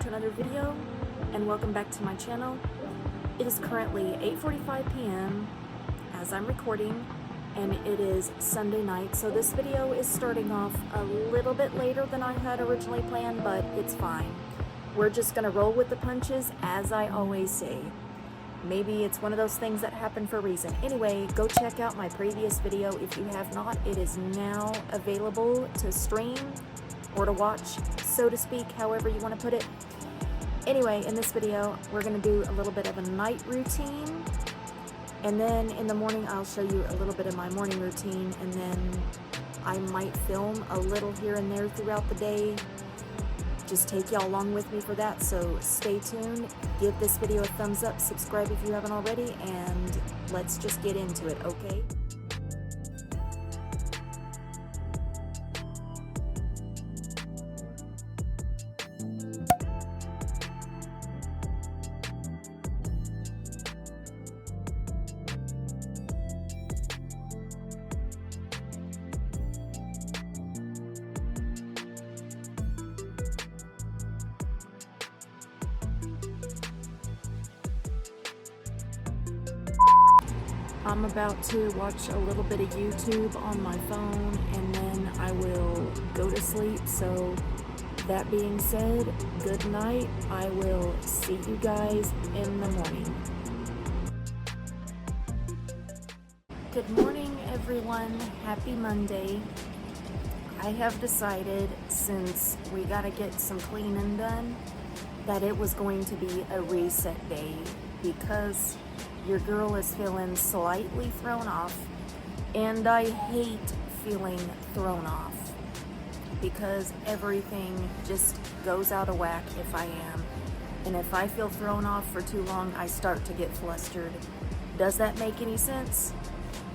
to another video, and welcome back to my channel. It is currently 8:45 p.m. as I'm recording, and it is Sunday night, so this video is starting off a little bit later than I had originally planned, but it's fine. We're just gonna roll with the punches, as I always say. Maybe it's one of those things that happen for a reason. Anyway, go check out my previous video if you have not. It is now available to stream or to watch, so to speak, however you want to put it. Anyway, in this video, we're going to do a little bit of a night routine, and then in the morning I'll show you a little bit of my morning routine, and then I might film a little here and there throughout the day. Just take y'all along with me for that, so stay tuned. Give this video a thumbs up, subscribe if you haven't already, and let's just get into it, okay? I'm about to watch a little bit of YouTube on my phone, and then I will go to sleep. So that being said, good night. I will see you guys in the morning. Good morning, everyone. Happy Monday. I have decided, since we gotta get some cleaning done, that it was going to be a reset day, because your girl is feeling slightly thrown off, and I hate feeling thrown off because everything just goes out of whack if I am. And if I feel thrown off for too long, I start to get flustered. Does that make any sense?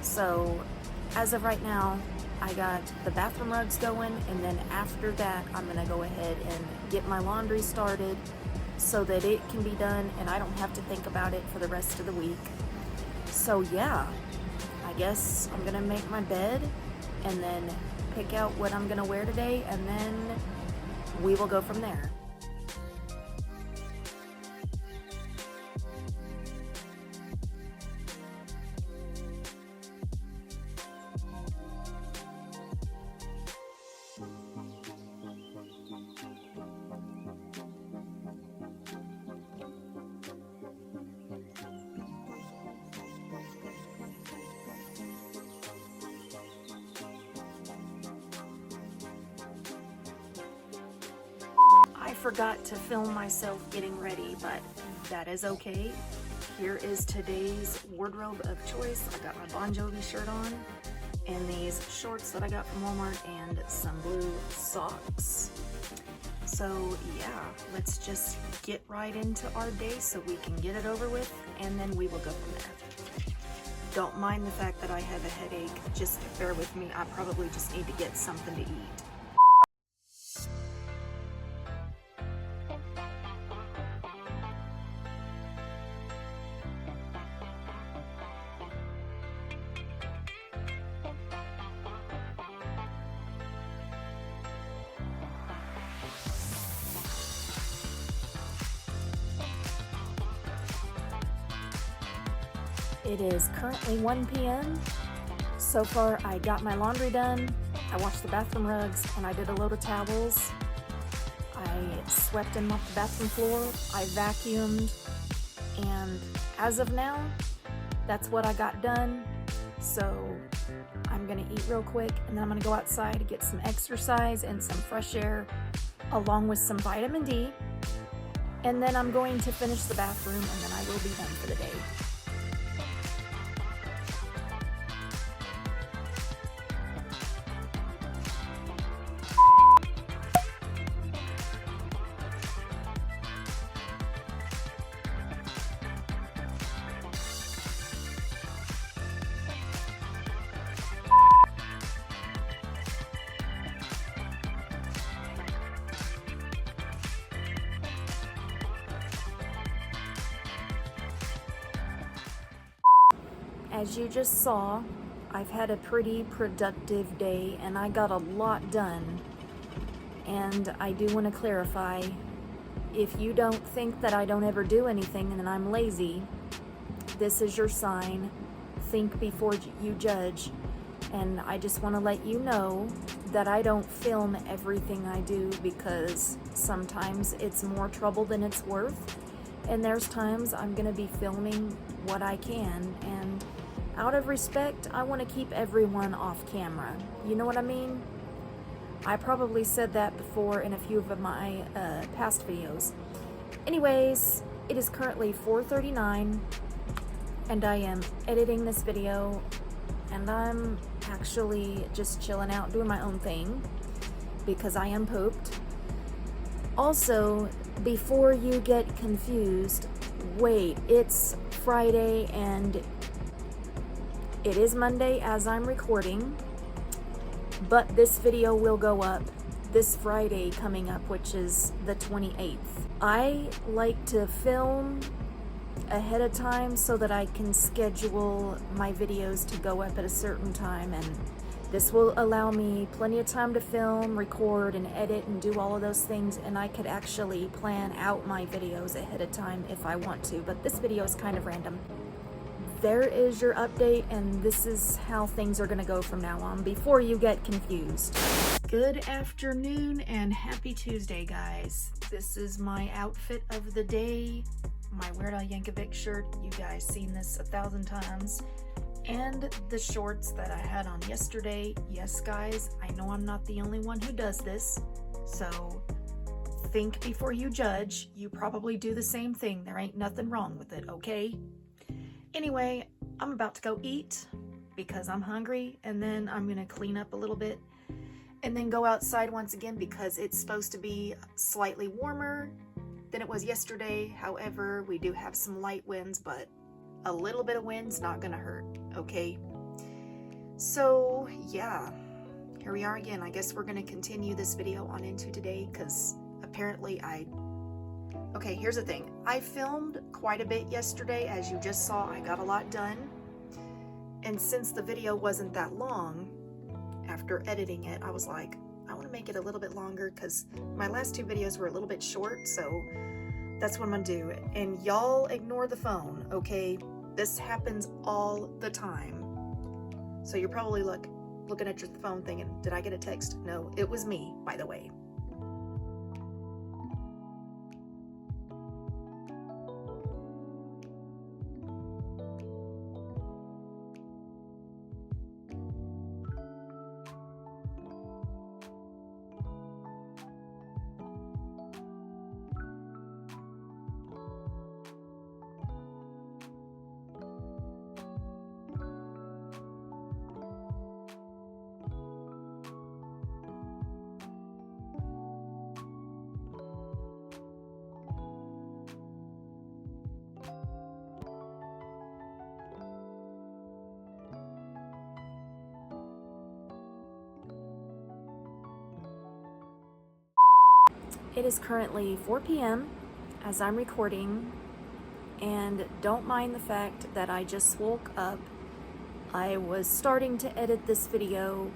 So as of right now, I got the bathroom rugs going, and then after that I'm gonna go ahead and get my laundry started so that it can be done and I don't have to think about it for the rest of the week. So yeah, I guess I'm gonna make my bed and then pick out what I'm gonna wear today, and then we will go from there. I forgot to film myself getting ready, but that is okay. Here is today's wardrobe of choice. I got my Bon Jovi shirt on, and these shorts that I got from Walmart, and some blue socks. So yeah, let's just get right into our day so we can get it over with, and then we will go from there. Don't mind the fact that I have a headache, just bear with me. I probably just need to get something to eat. It is currently 1 p.m. So far, I got my laundry done, I washed the bathroom rugs, and I did a load of towels. I swept and mopped the bathroom floor, I vacuumed, and as of now, that's what I got done. So I'm gonna eat real quick, and then I'm gonna go outside to get some exercise and some fresh air, along with some vitamin D. And then I'm going to finish the bathroom, and then I will be done for the day. As you just saw, I've had a pretty productive day and I got a lot done. And I do want to clarify, if you don't think that I don't ever do anything and that I'm lazy, this is your sign. Think before you judge. And I just want to let you know that I don't film everything I do, because sometimes it's more trouble than it's worth. And there's times I'm going to be filming what I can. And out of respect, I want to keep everyone off camera. You know what I mean? I probably said that before in a few of my past videos. Anyways, it is currently 4:39 and I am editing this video, and I'm actually just chilling out doing my own thing because I am pooped. Also, before you get confused, wait, it's Friday and it is Monday as I'm recording, but this video will go up this Friday coming up, which is the 28th. I like to film ahead of time so that I can schedule my videos to go up at a certain time, and this will allow me plenty of time to film, record, and edit and do all of those things, and I could actually plan out my videos ahead of time if I want to, but this video is kind of random. There is your update, and this is how things are going to go from now on before you get confused. Good afternoon and happy Tuesday, guys. This is my outfit of the day. My Weird Al Yankovic shirt, you guys seen this 1,000 times, and the shorts that I had on yesterday. Yes, guys, I know I'm not the only one who does this, so think before you judge. You probably do the same thing. There ain't nothing wrong with it, okay? Anyway, I'm about to go eat because I'm hungry, and then I'm gonna clean up a little bit and then go outside once again because it's supposed to be slightly warmer than it was yesterday. However, we do have some light winds, but a little bit of wind's not gonna hurt, okay? So yeah, here we are again. I guess we're gonna continue this video on into today because apparently okay, here's the thing. I filmed quite a bit yesterday. As you just saw, I got a lot done. And since the video wasn't that long, after editing it, I was like, I want to make it a little bit longer because my last two videos were a little bit short, so that's what I'm gonna do. And y'all ignore the phone, okay? This happens all the time. So you're probably looking at your phone thinking, did I get a text? No, it was me, by the way. It is currently 4 p.m. as I'm recording, and don't mind the fact that I just woke up. I was starting to edit this video,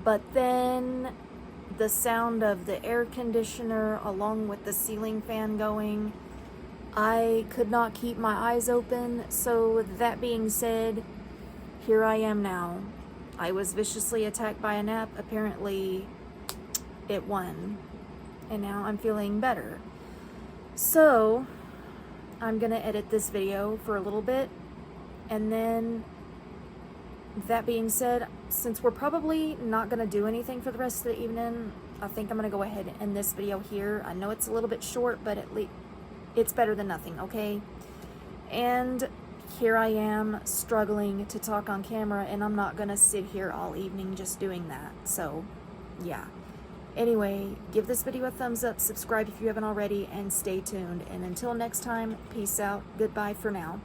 but then the sound of the air conditioner along with the ceiling fan going, I could not keep my eyes open. So that being said, here I am now. I was viciously attacked by a nap. Apparently it won. And now I'm feeling better. So I'm gonna edit this video for a little bit, and then that being said, since we're probably not gonna do anything for the rest of the evening, I think I'm gonna go ahead and end this video here. I know it's a little bit short, but at least it's better than nothing, okay? And here I am struggling to talk on camera, and I'm not gonna sit here all evening just doing that. So yeah. Anyway, give this video a thumbs up, subscribe if you haven't already, and stay tuned. And until next time, peace out. Goodbye for now.